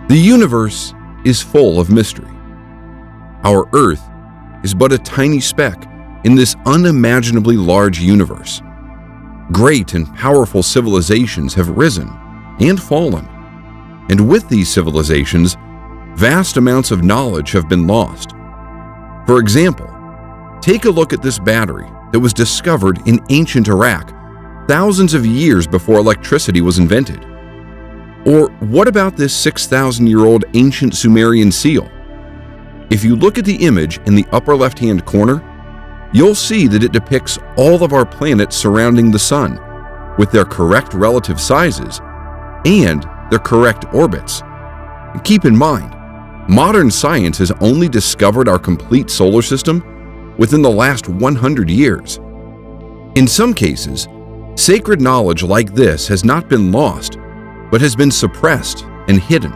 The universe is full of mystery. Our Earth is but a tiny speck in this unimaginably large universe. Great and powerful civilizations have risen and fallen, and with these civilizations, vast amounts of knowledge have been lost. For example, take a look at this battery that was discovered in ancient Iraq thousands of years before electricity was invented. Or what about this 6,000-year-old ancient Sumerian seal? If you look at the image in the upper left-hand corner, you'll see that it depicts all of our planets surrounding the Sun, with their correct relative sizes and their correct orbits. Keep in mind, modern science has only discovered our complete solar system within the last 100 years. In some cases, sacred knowledge like this has not been lost, but has been suppressed and hidden.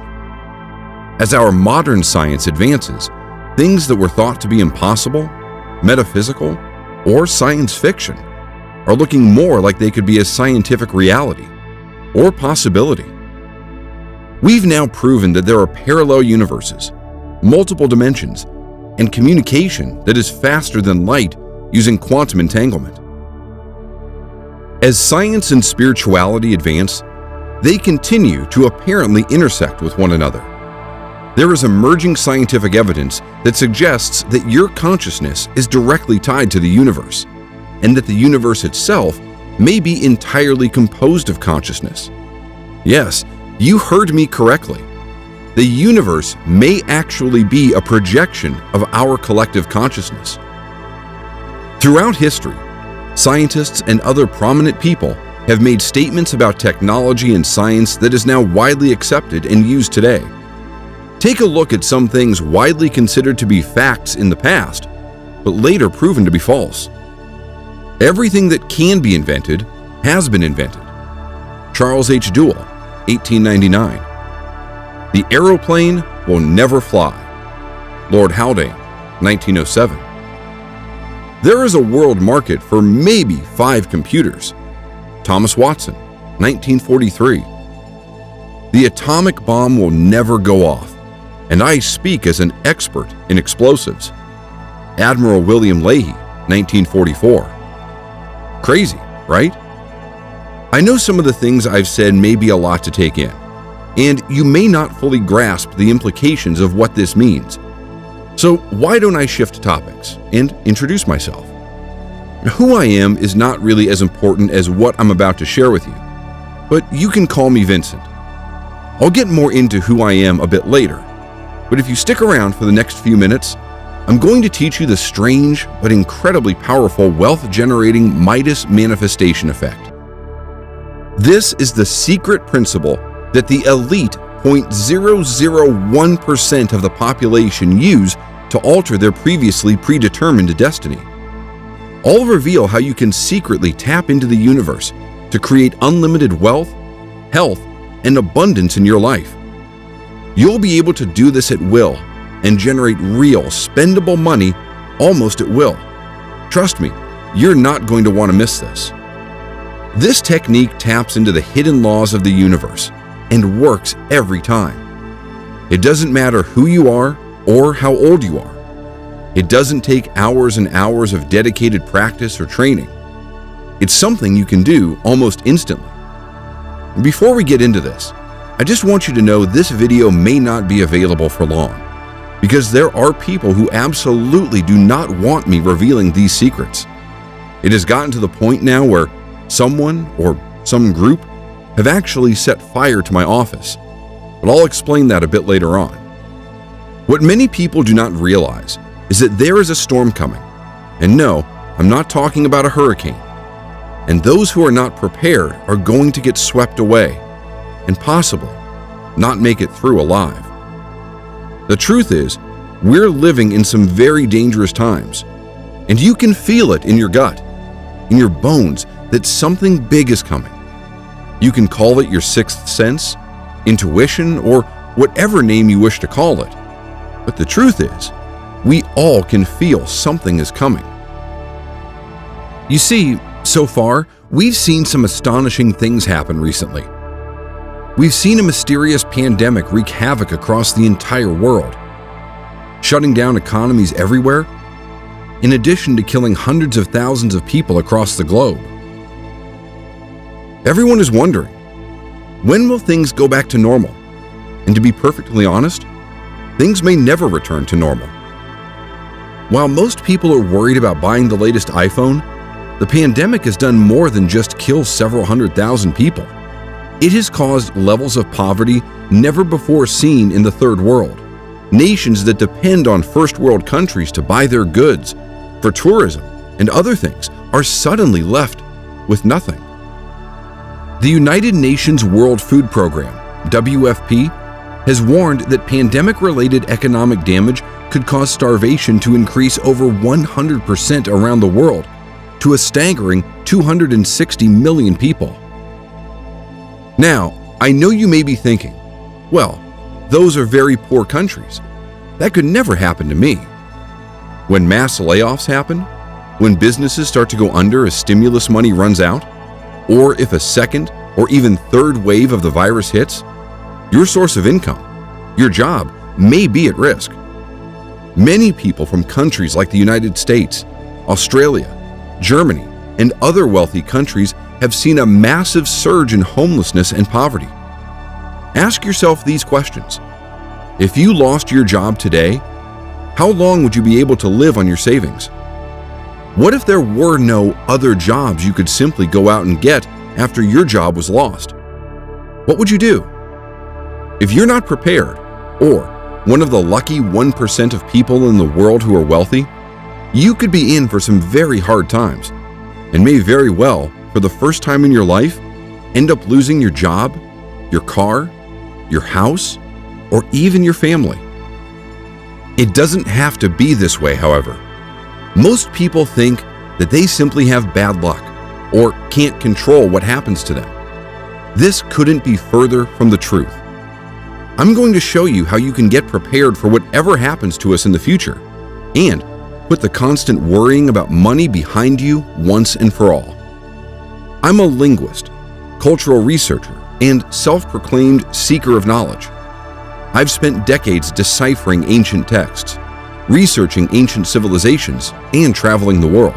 As our modern science advances, things that were thought to be impossible, metaphysical, or science fiction are looking more like they could be a scientific reality or possibility. We've now proven that there are parallel universes, multiple dimensions, and communication that is faster than light using quantum entanglement. As science and spirituality advance, they continue to apparently intersect with one another. There is emerging scientific evidence that suggests that your consciousness is directly tied to the universe, and that the universe itself may be entirely composed of consciousness. Yes, you heard me correctly. The universe may actually be a projection of our collective consciousness. Throughout history, scientists and other prominent people have made statements about technology and science that is now widely accepted and used today. Take a look at some things widely considered to be facts in the past, but later proven to be false. Everything that can be invented has been invented. Charles H. Duell, 1899. The aeroplane will never fly. Lord Haldane, 1907. There is a world market for maybe 5 computers. Thomas Watson, 1943. The atomic bomb will never go off, and I speak as an expert in explosives. Admiral William Leahy, 1944. Crazy, right? I know some of the things I've said may be a lot to take in, and you may not fully grasp the implications of what this means. So why don't I shift topics and introduce myself? Who I am is not really as important as what I'm about to share with you, but you can call me Vincent. I'll get more into who I am a bit later, but if you stick around for the next few minutes, I'm going to teach you the strange but incredibly powerful wealth-generating Midas manifestation effect. This is the secret principle that the elite 0.001% of the population use to alter their previously predetermined destiny. I'll reveal how you can secretly tap into the universe to create unlimited wealth, health, and abundance in your life. You'll be able to do this at will and generate real, spendable money almost at will. Trust me, you're not going to want to miss this. This technique taps into the hidden laws of the universe and works every time. It doesn't matter who you are or how old you are. It doesn't take hours and hours of dedicated practice or training. It's something you can do almost instantly. Before we get into this, I just want you to know this video may not be available for long, because there are people who absolutely do not want me revealing these secrets. It has gotten to the point now where someone or some group have actually set fire to my office, but I'll explain that a bit later on. What many people do not realize is that there is a storm coming, and no, I'm not talking about a hurricane, and those who are not prepared are going to get swept away and possibly not make it through alive. The truth is, we're living in some very dangerous times, and you can feel it in your gut, in your bones, that something big is coming. You can call it your sixth sense, intuition, or whatever name you wish to call it. But the truth is, we all can feel something is coming. You see, so far, we've seen some astonishing things happen recently. We've seen a mysterious pandemic wreak havoc across the entire world, shutting down economies everywhere, in addition to killing hundreds of thousands of people across the globe. Everyone is wondering, when will things go back to normal? And to be perfectly honest, things may never return to normal. While most people are worried about buying the latest iPhone, the pandemic has done more than just kill several 100,000 people. It has caused levels of poverty never before seen in the third world. Nations that depend on first world countries to buy their goods, for tourism and other things, are suddenly left with nothing. The United Nations World Food Program, WFP, has warned that pandemic-related economic damage could cause starvation to increase over 100% around the world to a staggering 260 million people. Now, I know you may be thinking, well, those are very poor countries. That could never happen to me. When mass layoffs happen, when businesses start to go under as stimulus money runs out, or if a second or even third wave of the virus hits, your source of income, your job, may be at risk. Many people from countries like the United States, Australia, Germany, and other wealthy countries have seen a massive surge in homelessness and poverty. Ask yourself these questions. If you lost your job today, how long would you be able to live on your savings? What if there were no other jobs you could simply go out and get after your job was lost? What would you do? If you're not prepared, or one of the lucky 1% of people in the world who are wealthy, you could be in for some very hard times, and may very well, for the first time in your life, end up losing your job, your car, your house, or even your family. It doesn't have to be this way, however. Most people think that they simply have bad luck or can't control what happens to them. This couldn't be further from the truth. I'm going to show you how you can get prepared for whatever happens to us in the future and put the constant worrying about money behind you once and for all. I'm a linguist, cultural researcher, and self-proclaimed seeker of knowledge. I've spent decades deciphering ancient texts, researching ancient civilizations, and traveling the world.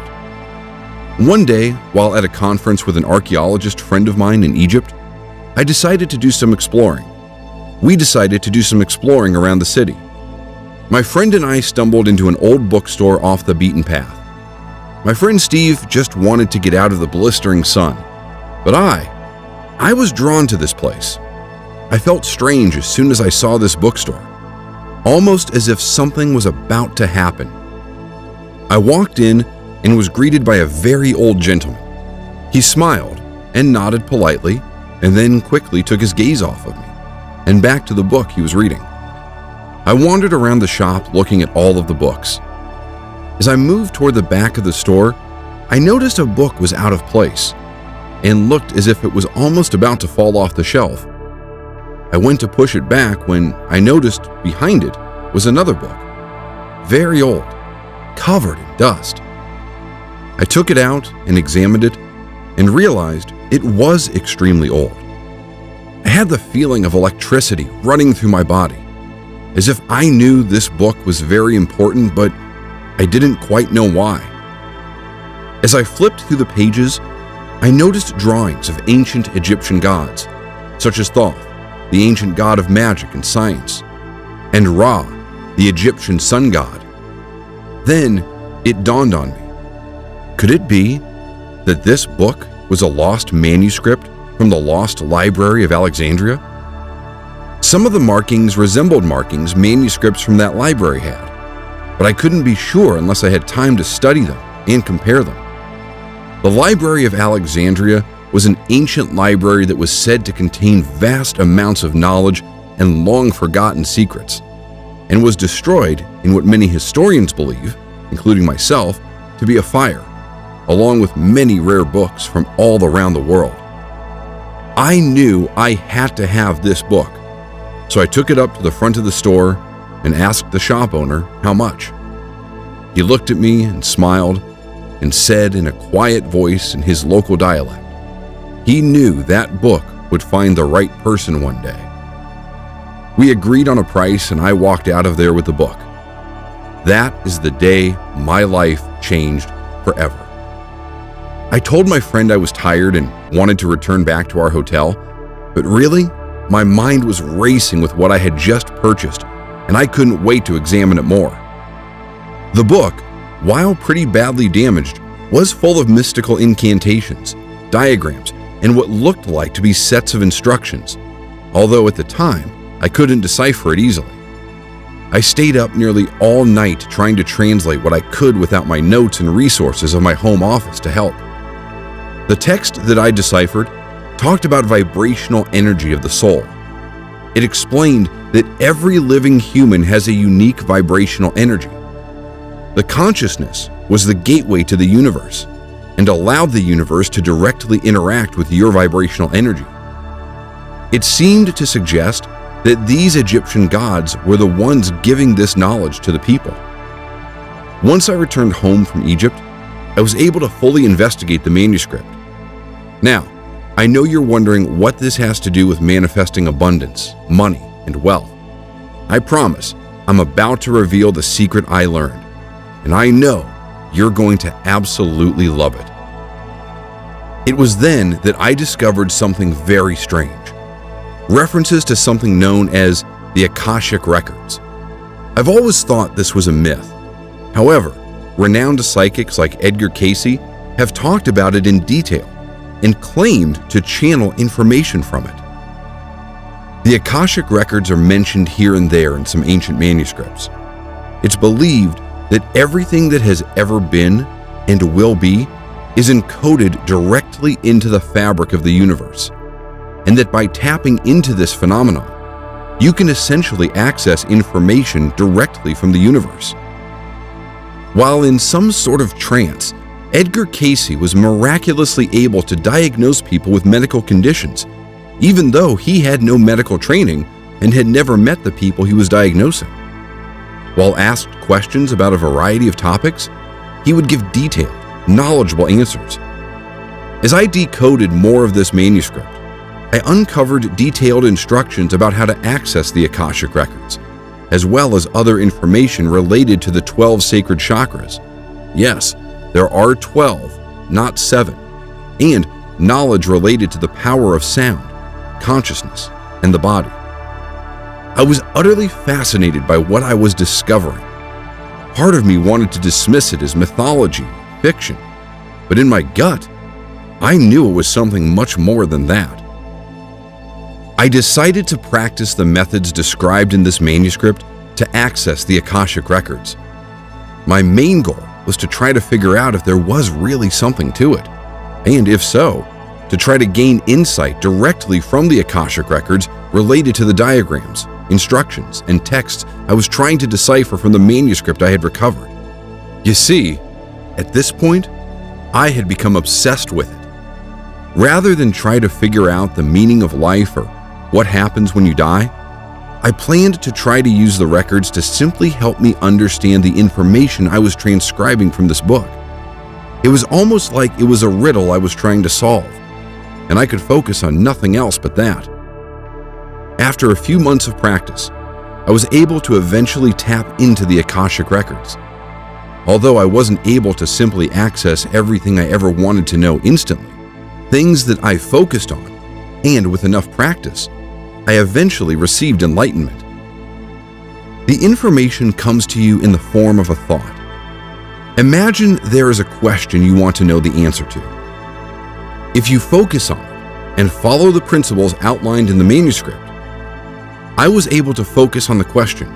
One day, while at a conference with an archaeologist friend of mine in Egypt, I decided to do some exploring. We decided to do some exploring around the city. My friend and I stumbled into an old bookstore off the beaten path. My friend Steve just wanted to get out of the blistering sun, but I was drawn to this place. I felt strange as soon as I saw this bookstore, almost as if something was about to happen. I walked in and was greeted by a very old gentleman. He smiled and nodded politely, and then quickly took his gaze off of me and back to the book he was reading. I wandered around the shop looking at all of the books. As I moved toward the back of the store, I noticed a book was out of place and looked as if it was almost about to fall off the shelf. I went to push it back when I noticed behind it was another book, very old, covered in dust. I took it out and examined it and realized it was extremely old. I had the feeling of electricity running through my body, as if I knew this book was very important, but I didn't quite know why. As I flipped through the pages, I noticed drawings of ancient Egyptian gods, such as Thoth, the ancient god of magic and science, and Ra, the Egyptian sun god. Then it dawned on me. Could it be that this book was a lost manuscript from the lost library of Alexandria? Some of the markings resembled markings manuscripts from that library had, but I couldn't be sure unless I had time to study them and compare them. The Library of Alexandria was an ancient library that was said to contain vast amounts of knowledge and long-forgotten secrets, and was destroyed in what many historians believe, including myself, to be a fire, along with many rare books from all around the world. I knew I had to have this book, so I took it up to the front of the store and asked the shop owner how much. He looked at me and smiled and said in a quiet voice in his local dialect, he knew that book would find the right person one day. We agreed on a price and I walked out of there with the book. That is the day my life changed forever. I told my friend I was tired and wanted to return back to our hotel, but really, my mind was racing with what I had just purchased, and I couldn't wait to examine it more. The book, while pretty badly damaged, was full of mystical incantations, diagrams, and what looked like to be sets of instructions, although at the time, I couldn't decipher it easily. I stayed up nearly all night trying to translate what I could without my notes and resources of my home office to help. The text that I deciphered talked about vibrational energy of the soul. It explained that every living human has a unique vibrational energy. The consciousness was the gateway to the universe and allowed the universe to directly interact with your vibrational energy. It seemed to suggest that these Egyptian gods were the ones giving this knowledge to the people. Once I returned home from Egypt, I was able to fully investigate the manuscript. Now, I know you're wondering what this has to do with manifesting abundance, money, and wealth. I promise I'm about to reveal the secret I learned, and I know you're going to absolutely love it. It was then that I discovered something very strange. References to something known as the Akashic Records. I've always thought this was a myth. However, renowned psychics like Edgar Cayce have talked about it in detail and claimed to channel information from it. The Akashic Records are mentioned here and there in some ancient manuscripts. It's believed that everything that has ever been and will be is encoded directly into the fabric of the universe, and that by tapping into this phenomenon, you can essentially access information directly from the universe. While in some sort of trance, Edgar Cayce was miraculously able to diagnose people with medical conditions, even though he had no medical training and had never met the people he was diagnosing. While asked questions about a variety of topics, he would give detailed, knowledgeable answers. As I decoded more of this manuscript, I uncovered detailed instructions about how to access the Akashic Records, as well as other information related to the 12 sacred chakras. Yes, there are 12, not 7, and knowledge related to the power of sound, consciousness, and the body. I was utterly fascinated by what I was discovering. Part of me wanted to dismiss it as mythology, fiction, but in my gut, I knew it was something much more than that. I decided to practice the methods described in this manuscript to access the Akashic Records. My main goal was to try to figure out if there was really something to it, and if so, to try to gain insight directly from the Akashic Records related to the diagrams, instructions, and texts I was trying to decipher from the manuscript I had recovered. You see, at this point, I had become obsessed with it. Rather than try to figure out the meaning of life or what happens when you die, I planned to try to use the records to simply help me understand the information I was transcribing from this book. It was almost like it was a riddle I was trying to solve, and I could focus on nothing else but that. After a few months of practice, I was able to eventually tap into the Akashic Records. Although I wasn't able to simply access everything I ever wanted to know instantly, things that I focused on, and with enough practice, I eventually received enlightenment. The information comes to you in the form of a thought. Imagine there is a question you want to know the answer to. If you focus on it and follow the principles outlined in the manuscript, I was able to focus on the question,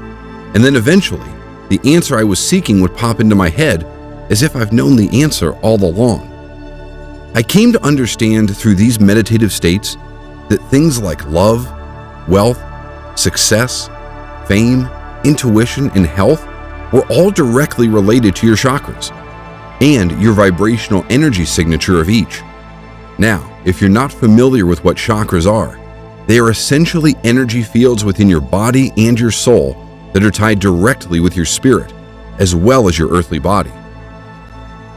and then eventually, the answer I was seeking would pop into my head as if I've known the answer all along. I came to understand through these meditative states that things like love, wealth, success, fame, intuition, and health were all directly related to your chakras and your vibrational energy signature of each. Now, if you're not familiar with what chakras are, they are essentially energy fields within your body and your soul that are tied directly with your spirit, as well as your earthly body.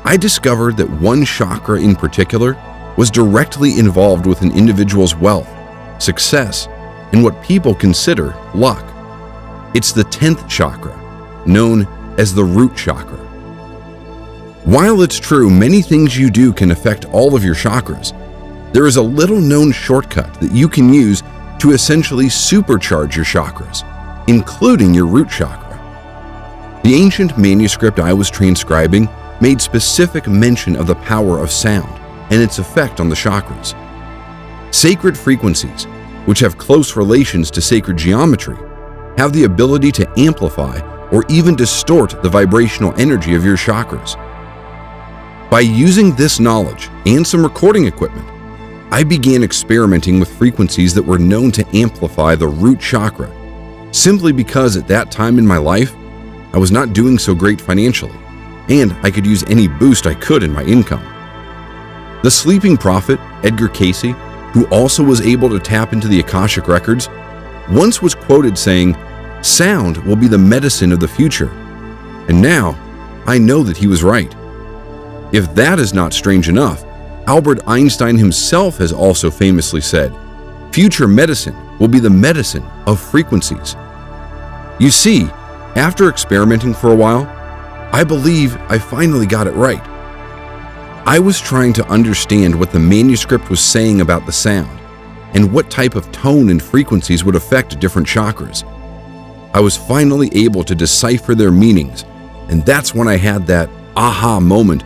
I discovered that one chakra in particular was directly involved with an individual's wealth, success, and what people consider luck. It's the 10th chakra, known as the root chakra. While it's true many things you do can affect all of your chakras, there is a little-known shortcut that you can use to essentially supercharge your chakras, including your root chakra. The ancient manuscript I was transcribing made specific mention of the power of sound and its effect on the chakras. Sacred frequencies, which have close relations to sacred geometry, have the ability to amplify or even distort the vibrational energy of your chakras. By using this knowledge and some recording equipment, I began experimenting with frequencies that were known to amplify the root chakra, simply because at that time in my life, I was not doing so great financially, and I could use any boost I could in my income. The sleeping prophet, Edgar Cayce, who also was able to tap into the Akashic records, once was quoted saying, "Sound will be the medicine of the future." And now, I know that he was right. If that is not strange enough, Albert Einstein himself has also famously said, "Future medicine will be the medicine of frequencies." You see, after experimenting for a while, I believe I finally got it right. I was trying to understand what the manuscript was saying about the sound and what type of tone and frequencies would affect different chakras. I was finally able to decipher their meanings, and that's when I had that aha moment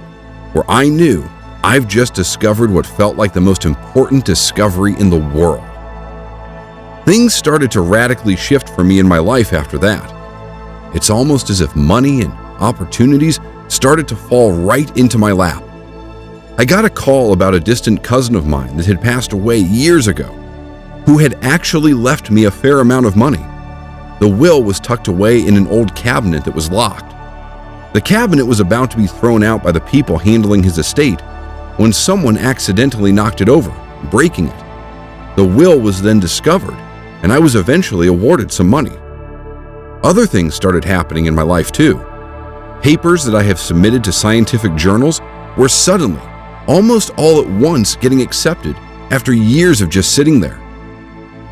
where I knew I've just discovered what felt like the most important discovery in the world. Things started to radically shift for me in my life after that. It's almost as if money and opportunities started to fall right into my lap. I got a call about a distant cousin of mine that had passed away years ago, who had actually left me a fair amount of money. The will was tucked away in an old cabinet that was locked. The cabinet was about to be thrown out by the people handling his estate when someone accidentally knocked it over, breaking it. The will was then discovered, and I was eventually awarded some money. Other things started happening in my life too. Papers that I have submitted to scientific journals were suddenly, almost all at once, getting accepted after years of just sitting there.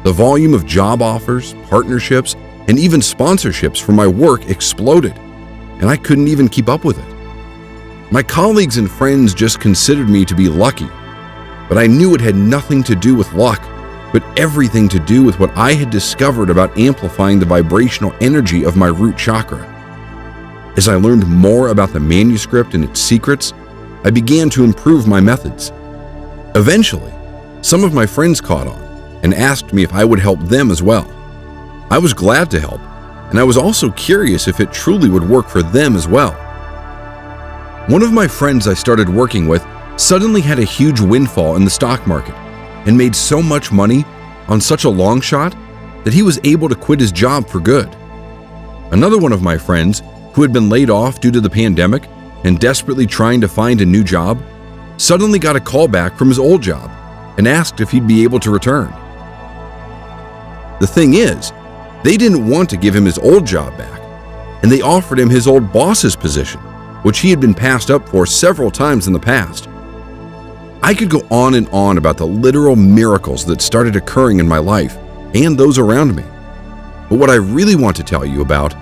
The volume of job offers, partnerships, and even sponsorships for my work exploded, and I couldn't even keep up with it. My colleagues and friends just considered me to be lucky, but I knew it had nothing to do with luck, but everything to do with what I had discovered about amplifying the vibrational energy of my root chakra. As I learned more about the manuscript and its secrets, I began to improve my methods. Eventually, some of my friends caught on and asked me if I would help them as well. I was glad to help, and I was also curious if it truly would work for them as well. One of my friends I started working with suddenly had a huge windfall in the stock market and made so much money on such a long shot that he was able to quit his job for good. Another one of my friends, who had been laid off due to the pandemic and desperately trying to find a new job, suddenly got a call back from his old job and asked if he'd be able to return. The thing is, they didn't want to give him his old job back, and they offered him his old boss's position, which he had been passed up for several times in the past. I could go on and on about the literal miracles that started occurring in my life and those around me. But what I really want to tell you about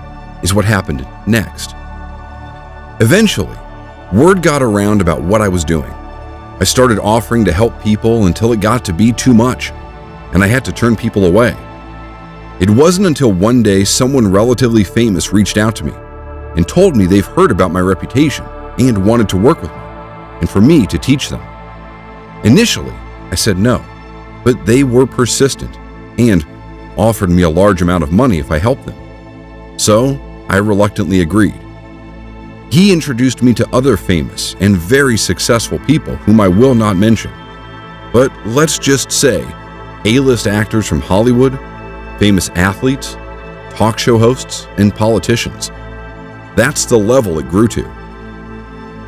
is what happened next. Eventually, word got around about what I was doing. I started offering to help people until it got to be too much, and I had to turn people away. It wasn't until one day someone relatively famous reached out to me and told me they've heard about my reputation and wanted to work with me, and for me to teach them. Initially, I said no, but they were persistent and offered me a large amount of money if I helped them. So I reluctantly agreed. He introduced me to other famous and very successful people whom I will not mention. But let's just say A-list actors from Hollywood, famous athletes, talk show hosts, and politicians. That's the level it grew to.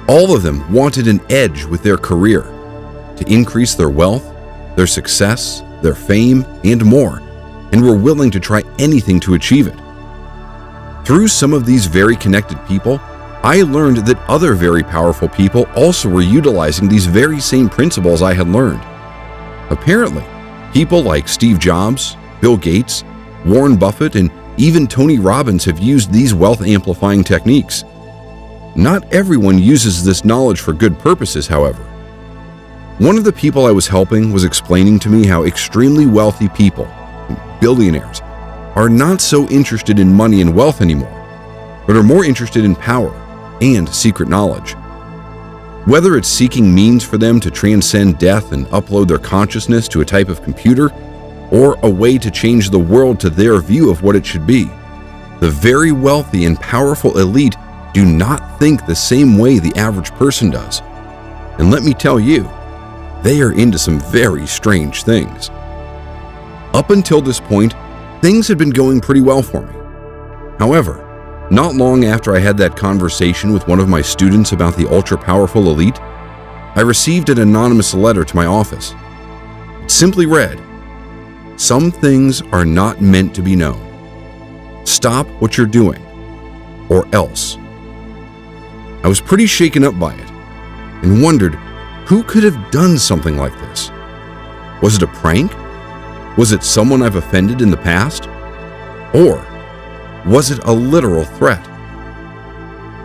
All of them wanted an edge with their career, to increase their wealth, their success, their fame, and more, and were willing to try anything to achieve it. Through some of these very connected people, I learned that other very powerful people also were utilizing these very same principles I had learned. Apparently, People like Steve Jobs, Bill Gates, Warren Buffett, and even Tony Robbins have used these wealth-amplifying techniques. Not everyone uses this knowledge for good purposes, however. One of the people I was helping was explaining to me how extremely wealthy people, billionaires, are not so interested in money and wealth anymore, but are more interested in power and secret knowledge. Whether it's seeking means for them to transcend death and upload their consciousness to a type of computer, or a way to change the world to their view of what it should be, the very wealthy and powerful elite do not think the same way the average person does. And let me tell you, they are into some very strange things. Up until this point, things had been going pretty well for me. However, not long after I had that conversation with one of my students about the ultra-powerful elite, I received an anonymous letter to my office. It simply read, "Some things are not meant to be known. Stop what you're doing, or else." I was pretty shaken up by it and wondered who could have done something like this. Was it a prank? Was it someone I've offended in the past? Or was it a literal threat?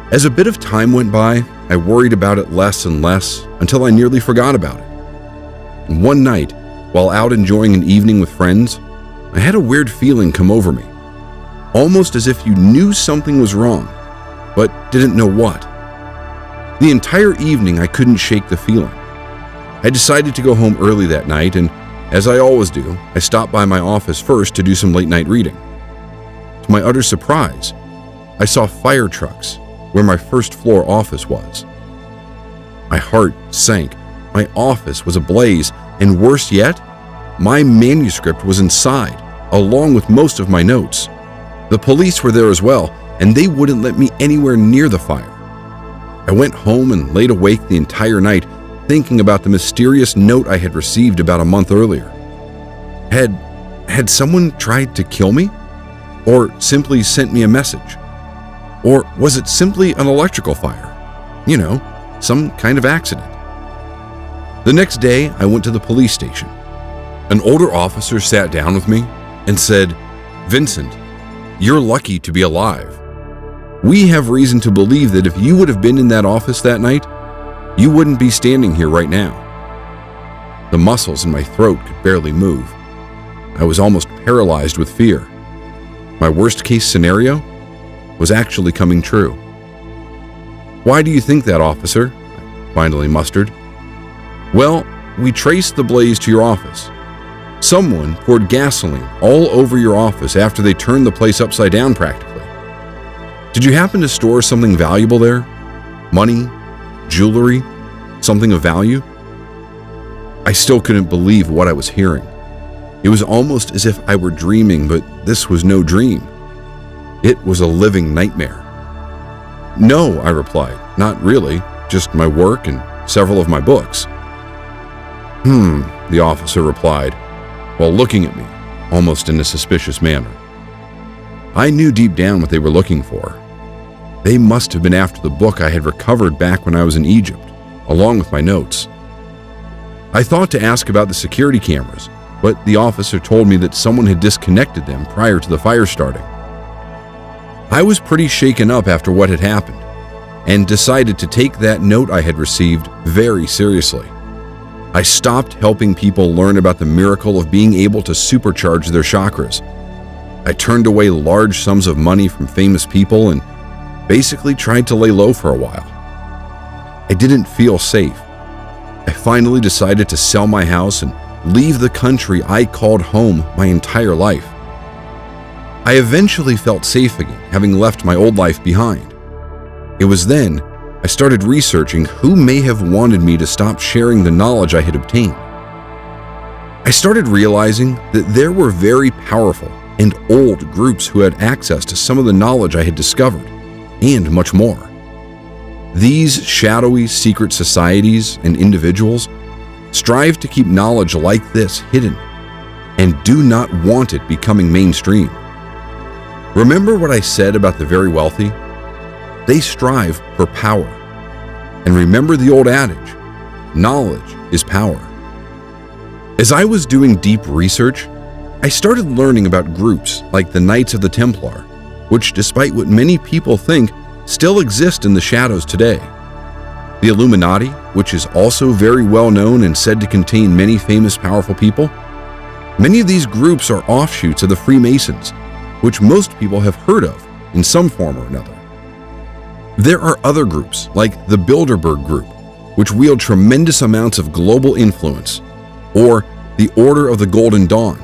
As a bit of time went by, I worried about it less and less until I nearly forgot about it. And one night, while out enjoying an evening with friends, I had a weird feeling come over me, almost as if you knew something was wrong, but didn't know what. The entire evening I couldn't shake the feeling. I decided to go home early that night, and as I always do, I stopped by my office first to do some late-night reading. To my utter surprise, I saw fire trucks where my first-floor office was. My heart sank. My office was ablaze, and worse yet, my manuscript was inside, along with most of my notes. The police were there as well, and they wouldn't let me anywhere near the fire. I went home and laid awake the entire night, thinking about the mysterious note I had received about a month earlier. Had someone tried to kill me? Or simply sent me a message? Or was it simply an electrical fire? You know, some kind of accident. The next day, I went to the police station. An older officer sat down with me and said, "Vincent, you're lucky to be alive. We have reason to believe that if you would have been in that office that night, you wouldn't be standing here right now." The muscles in my throat could barely move. I was almost paralyzed with fear. My worst-case scenario was actually coming true. "Why do you think that, officer?" I finally mustered. "Well, we traced the blaze to your office. Someone poured gasoline all over your office after they turned the place upside down practically. Did you happen to store something valuable there? Money? Jewelry? Something of value?" I still couldn't believe what I was hearing. It was almost as if I were dreaming, but this was no dream. It was a living nightmare. "No," I replied, "not really, just my work and several of my books." The officer replied, while looking at me, almost in a suspicious manner. I knew deep down what they were looking for. They must have been after the book I had recovered back when I was in Egypt, along with my notes. I thought to ask about the security cameras, but the officer told me that someone had disconnected them prior to the fire starting. I was pretty shaken up after what had happened, and decided to take that note I had received very seriously. I stopped helping people learn about the miracle of being able to supercharge their chakras. I turned away large sums of money from famous people and basically tried to lay low for a while. I didn't feel safe. I finally decided to sell my house and leave the country I called home my entire life. I eventually felt safe again, having left my old life behind. It was then I started researching who may have wanted me to stop sharing the knowledge I had obtained. I started realizing that there were very powerful and old groups who had access to some of the knowledge I had discovered, and much more. These shadowy secret societies and individuals strive to keep knowledge like this hidden and do not want it becoming mainstream. Remember what I said about the very wealthy? They strive for power. And remember the old adage, knowledge is power. As I was doing deep research, I started learning about groups like the Knights of the Templar, which, despite what many people think, still exist in the shadows today. The Illuminati, which is also very well known and said to contain many famous, powerful people. Many of these groups are offshoots of the Freemasons, which most people have heard of in some form or another. There are other groups like the Bilderberg Group, which wield tremendous amounts of global influence, or the Order of the Golden Dawn,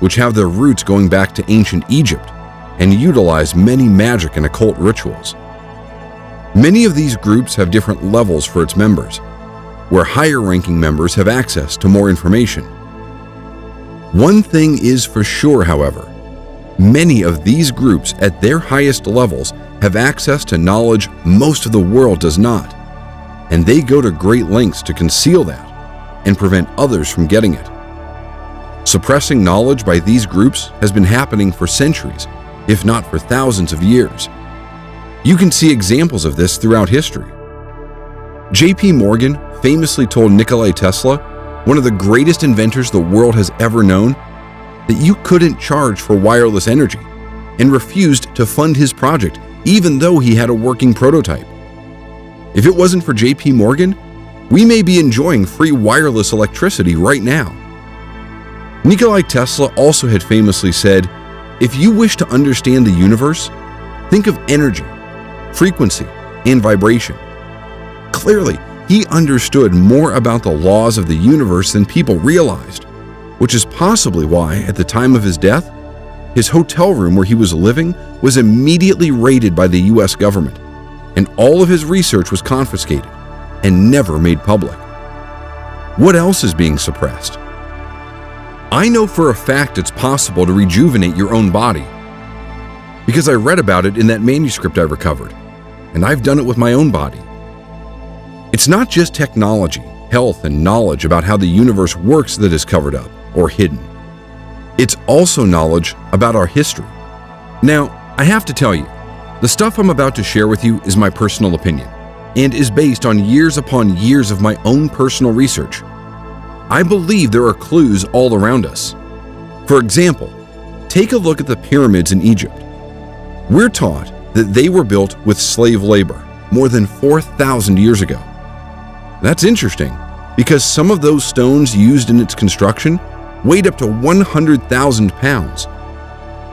which have their roots going back to ancient Egypt and utilize many magic and occult rituals. Many of these groups have different levels for its members, where higher-ranking members have access to more information. One thing is for sure, however, many of these groups at their highest levels have access to knowledge most of the world does not, and they go to great lengths to conceal that and prevent others from getting it. Suppressing knowledge by these groups has been happening for centuries, if not for thousands of years. You can see examples of this throughout history. J.P. Morgan famously told Nikola Tesla, one of the greatest inventors the world has ever known, that you couldn't charge for wireless energy, and refused to fund his project even though he had a working prototype. If it wasn't for J.P. Morgan, we may be enjoying free wireless electricity right now. Nikola Tesla also had famously said, "If you wish to understand the universe, think of energy, frequency, and vibration." Clearly, he understood more about the laws of the universe than people realized, which is possibly why, at the time of his death, his hotel room where he was living was immediately raided by the US government, and all of his research was confiscated and never made public. What else is being suppressed? I know for a fact it's possible to rejuvenate your own body, because I read about it in that manuscript I recovered, and I've done it with my own body. It's not just technology, health, and knowledge about how the universe works that is covered up or hidden. It's also knowledge about our history. Now, I have to tell you, the stuff I'm about to share with you is my personal opinion and is based on years upon years of my own personal research. I believe there are clues all around us. For example, take a look at the pyramids in Egypt. We're taught that they were built with slave labor more than 4,000 years ago. That's interesting because some of those stones used in its construction weighed up to 100,000 pounds.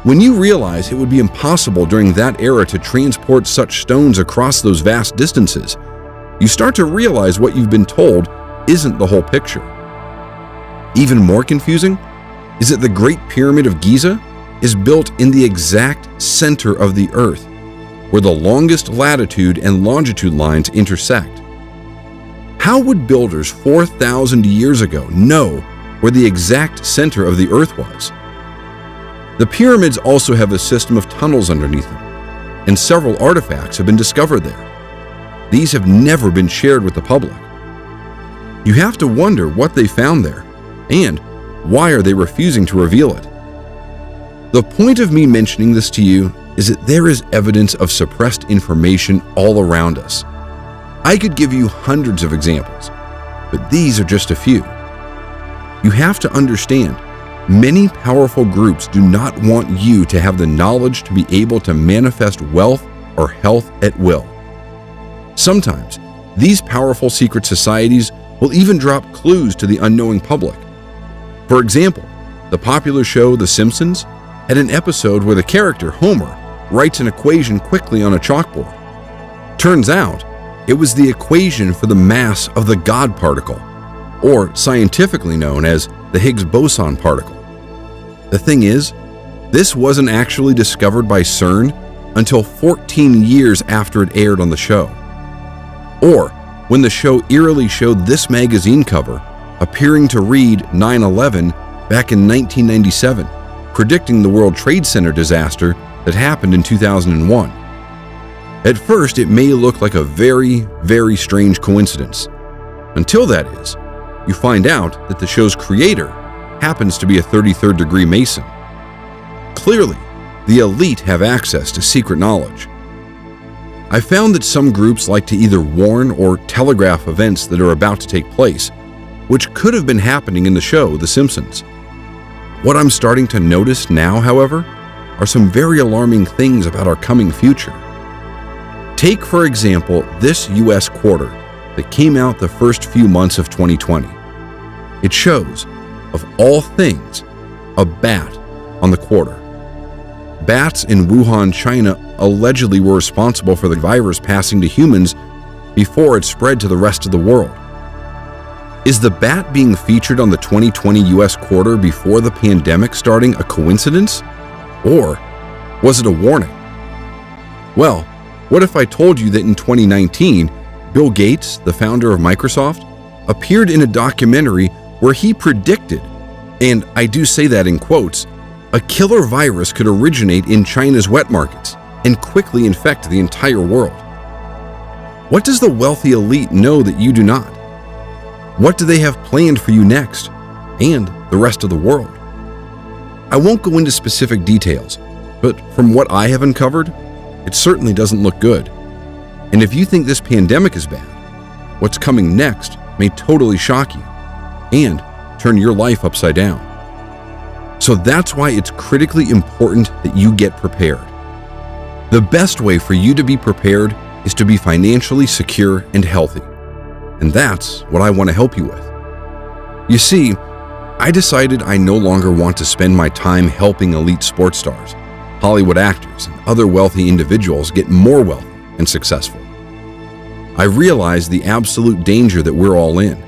When you realize it would be impossible during that era to transport such stones across those vast distances, you start to realize what you've been told isn't the whole picture. Even more confusing is that the Great Pyramid of Giza is built in the exact center of the Earth, where the longest latitude and longitude lines intersect. How would builders 4,000 years ago know where the exact center of the Earth was? The pyramids also have a system of tunnels underneath them, and several artifacts have been discovered there. These have never been shared with the public. You have to wonder what they found there, and why are they refusing to reveal it? The point of me mentioning this to you is that there is evidence of suppressed information all around us. I could give you hundreds of examples, but these are just a few. You have to understand, many powerful groups do not want you to have the knowledge to be able to manifest wealth or health at will. Sometimes, these powerful secret societies will even drop clues to the unknowing public. For example, the popular show The Simpsons had an episode where the character Homer writes an equation quickly on a chalkboard. Turns out, it was the equation for the mass of the God particle, or scientifically known as the Higgs boson particle. The thing is, this wasn't actually discovered by CERN until 14 years after it aired on the show. Or when the show eerily showed this magazine cover appearing to read 9/11 back in 1997, predicting the World Trade Center disaster that happened in 2001. At first, it may look like a very, very strange coincidence. Until that is, you find out that the show's creator happens to be a 33rd degree Mason. Clearly, the elite have access to secret knowledge. I found that some groups like to either warn or telegraph events that are about to take place, which could have been happening in the show The Simpsons. What I'm starting to notice now, however, are some very alarming things about our coming future. Take, for example, this US quarter that came out the first few months of 2020. It shows, of all things, a bat on the quarter. Bats in Wuhan, China allegedly were responsible for the virus passing to humans before it spread to the rest of the world. Is the bat being featured on the 2020 US quarter before the pandemic starting a coincidence? Or was it a warning? Well, what if I told you that in 2019, Bill Gates, the founder of Microsoft, appeared in a documentary where he predicted, and I do say that in quotes, a killer virus could originate in China's wet markets and quickly infect the entire world. What does the wealthy elite know that you do not? What do they have planned for you next, and the rest of the world? I won't go into specific details, but from what I have uncovered, it certainly doesn't look good. And if you think this pandemic is bad, what's coming next may totally shock you and turn your life upside down. So that's why it's critically important that you get prepared. The best way for you to be prepared is to be financially secure and healthy. And that's what I want to help you with. You see, I decided I no longer want to spend my time helping elite sports stars, Hollywood actors, and other wealthy individuals get more wealthy and successful. I realized the absolute danger that we're all in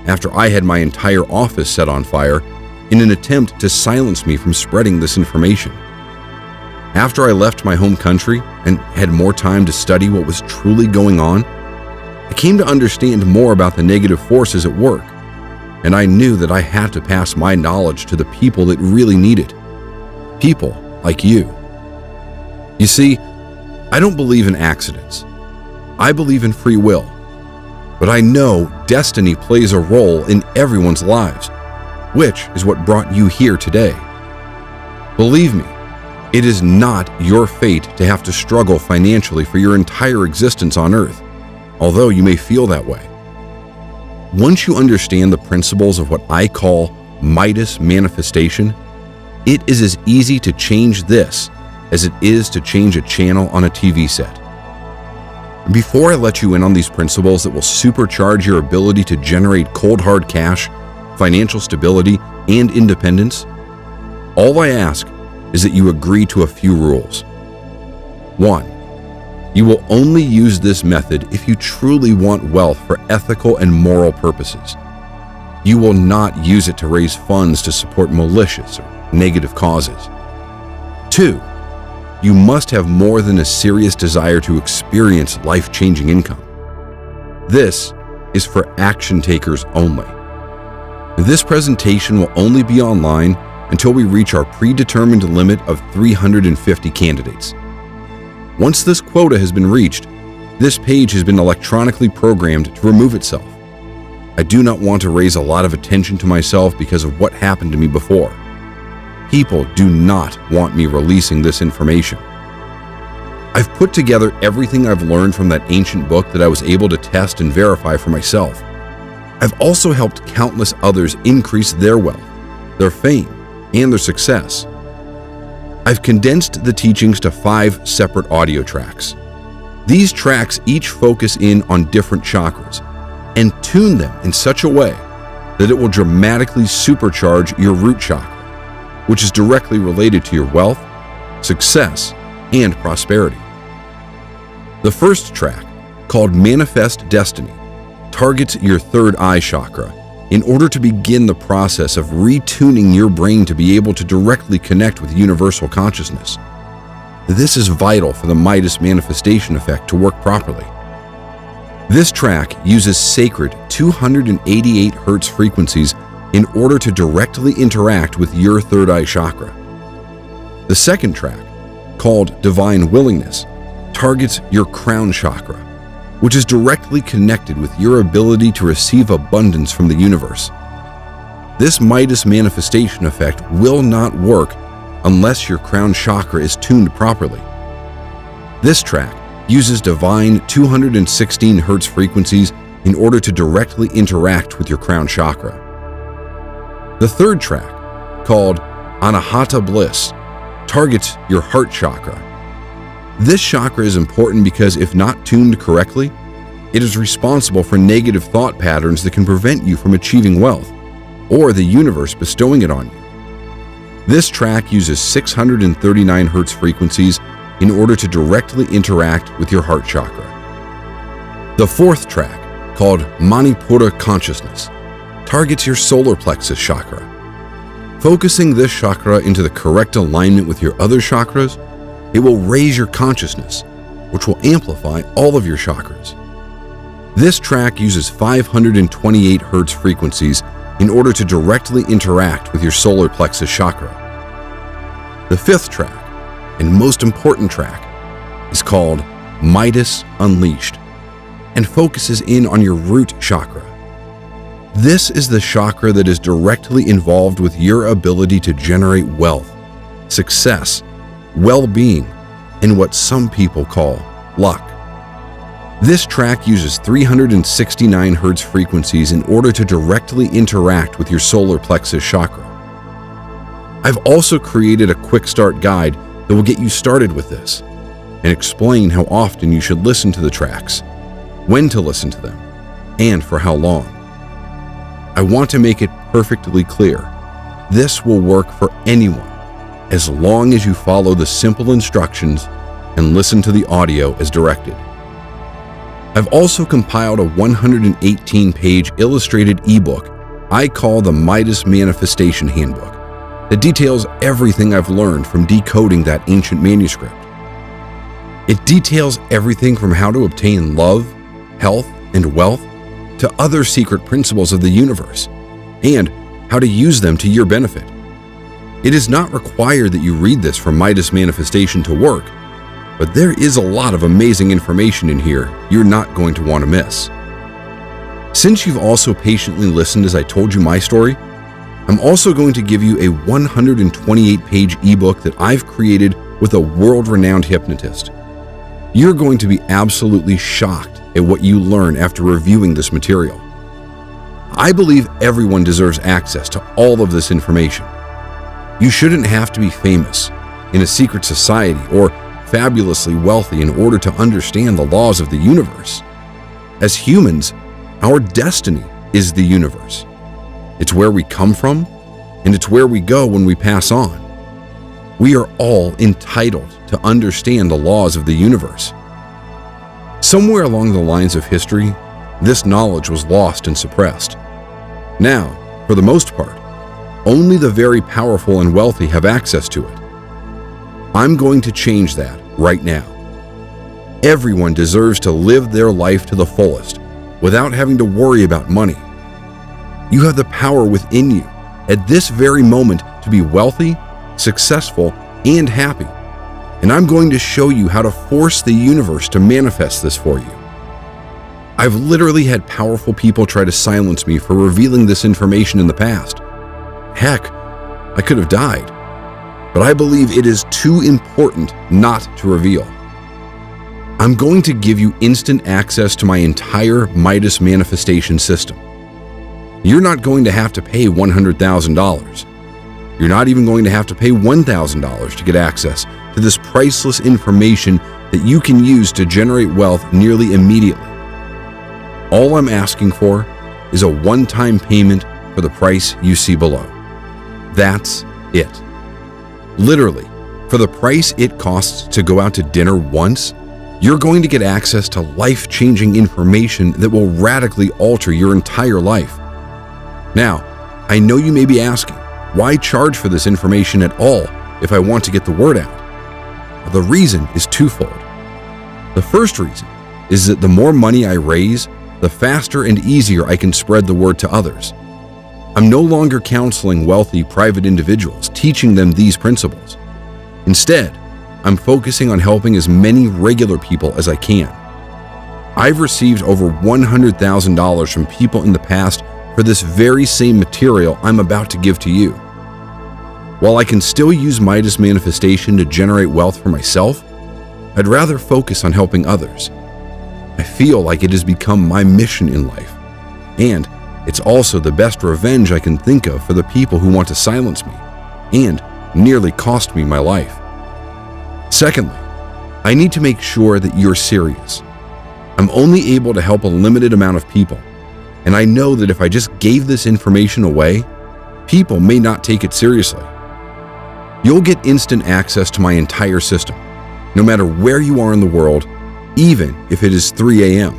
after I had my entire office set on fire in an attempt to silence me from spreading this information. After I left my home country and had more time to study what was truly going on, I came to understand more about the negative forces at work, and I knew that I had to pass my knowledge to the people that really need it. People like you. You see, I don't believe in accidents. I believe in free will. But I know destiny plays a role in everyone's lives, which is what brought you here today. Believe me, it is not your fate to have to struggle financially for your entire existence on Earth, although you may feel that way. Once you understand the principles of what I call Midas manifestation, it is as easy to change this as it is to change a channel on a TV set. Before I let you in on these principles that will supercharge your ability to generate cold hard cash, financial stability, and independence, all I ask is that you agree to a few rules. 1. You will only use this method if you truly want wealth for ethical and moral purposes. You will not use it to raise funds to support malicious or negative causes. 2. You must have more than a serious desire to experience life-changing income. This is for action takers only. This presentation will only be online until we reach our predetermined limit of 350 candidates. Once this quota has been reached, this page has been electronically programmed to remove itself. I do not want to raise a lot of attention to myself because of what happened to me before. People do not want me releasing this information. I've put together everything I've learned from that ancient book that I was able to test and verify for myself. I've also helped countless others increase their wealth, their fame, and their success. I've condensed the teachings to 5 separate audio tracks. These tracks each focus in on different chakras and tune them in such a way that it will dramatically supercharge your root chakra, which is directly related to your wealth, success, and prosperity. The first track, called Manifest Destiny, targets your third eye chakra in order to begin the process of retuning your brain to be able to directly connect with universal consciousness. This is vital for the Midas manifestation effect to work properly. This track uses sacred 288 Hz frequencies in order to directly interact with your third eye chakra. The second track, called Divine Willingness, targets your crown chakra, which is directly connected with your ability to receive abundance from the universe. This Midas manifestation effect will not work unless your crown chakra is tuned properly. This track uses divine 216 Hz frequencies in order to directly interact with your crown chakra. The third track, called Anahata Bliss, targets your heart chakra. This chakra is important because if not tuned correctly, it is responsible for negative thought patterns that can prevent you from achieving wealth, or the universe bestowing it on you. This track uses 639 Hz frequencies in order to directly interact with your heart chakra. The fourth track, called Manipura Consciousness, targets your solar plexus chakra. Focusing this chakra into the correct alignment with your other chakras, it will raise your consciousness, which will amplify all of your chakras. This track uses 528 Hz frequencies in order to directly interact with your solar plexus chakra. The fifth track, and most important track, is called Midas Unleashed and focuses in on your root chakra. This is the chakra that is directly involved with your ability to generate wealth, success, well-being, and what some people call luck. This track uses 369 Hz frequencies in order to directly interact with your solar plexus chakra. I've also created a quick start guide that will get you started with this and explain how often you should listen to the tracks, when to listen to them, and for how long. I want to make it perfectly clear. This will work for anyone as long as you follow the simple instructions and listen to the audio as directed. I've also compiled a 118-page illustrated ebook I call the Midas Manifestation Handbook that details everything I've learned from decoding that ancient manuscript. It details everything from how to obtain love, health, and wealth to other secret principles of the universe and how to use them to your benefit. It is not required that you read this for Midas Manifestation to work, but there is a lot of amazing information in here you're not going to want to miss. Since you've also patiently listened as I told you my story, I'm also going to give you a 128-page ebook that I've created with a world-renowned hypnotist. You're going to be absolutely shocked at what you learn after reviewing this material. I believe everyone deserves access to all of this information. You shouldn't have to be famous, in a secret society, or fabulously wealthy in order to understand the laws of the universe. As humans, our destiny is the universe. It's where we come from, and it's where we go when we pass on. We are all entitled to understand the laws of the universe. Somewhere along the lines of history, this knowledge was lost and suppressed. Now, for the most part, only the very powerful and wealthy have access to it. I'm going to change that right now. Everyone deserves to live their life to the fullest without having to worry about money. You have the power within you at this very moment to be wealthy, successful, and happy. And I'm going to show you how to force the universe to manifest this for you. I've literally had powerful people try to silence me for revealing this information in the past. Heck, I could have died. But I believe it is too important not to reveal. I'm going to give you instant access to my entire Midas manifestation system. You're not going to have to pay $100,000. You're not even going to have to pay $1,000 to get access to this priceless information that you can use to generate wealth nearly immediately. All I'm asking for is a one-time payment for the price you see below. That's it. Literally, for the price it costs to go out to dinner once, you're going to get access to life-changing information that will radically alter your entire life. Now, I know you may be asking, why charge for this information at all if I want to get the word out? The reason is twofold. The first reason is that the more money I raise, the faster and easier I can spread the word to others. I'm no longer counseling wealthy private individuals, teaching them these principles. Instead, I'm focusing on helping as many regular people as I can. I've received over $100,000 from people in the past for this very same material I'm about to give to you. While I can still use Midas Manifestation to generate wealth for myself, I'd rather focus on helping others. I I feel like it has become my mission in life, and it's also the best revenge I can think of for the people who want to silence me and nearly cost me my life. Secondly, I need to make sure that you're serious. I'm only able to help a limited amount of people, and I know that if I just gave this information away, people may not take it seriously. You'll get instant access to my entire system, no matter where you are in the world, even if it is 3 a.m.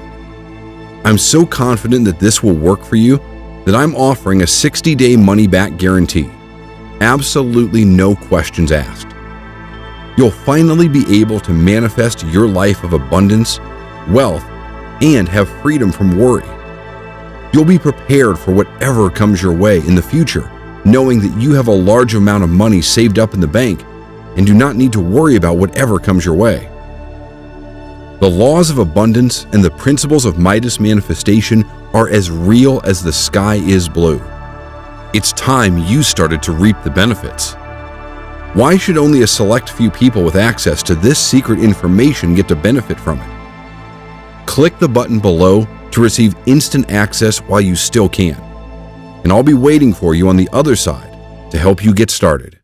I'm so confident that this will work for you that I'm offering a 60-day money-back guarantee. Absolutely no questions asked. You'll finally be able to manifest your life of abundance, wealth, and have freedom from worry. You'll be prepared for whatever comes your way in the future, knowing that you have a large amount of money saved up in the bank and do not need to worry about whatever comes your way. The laws of abundance and the principles of Midas manifestation are as real as the sky is blue. It's time you started to reap the benefits. Why should only a select few people with access to this secret information get to benefit from it? Click the button below to receive instant access while you still can, and I'll be waiting for you on the other side to help you get started.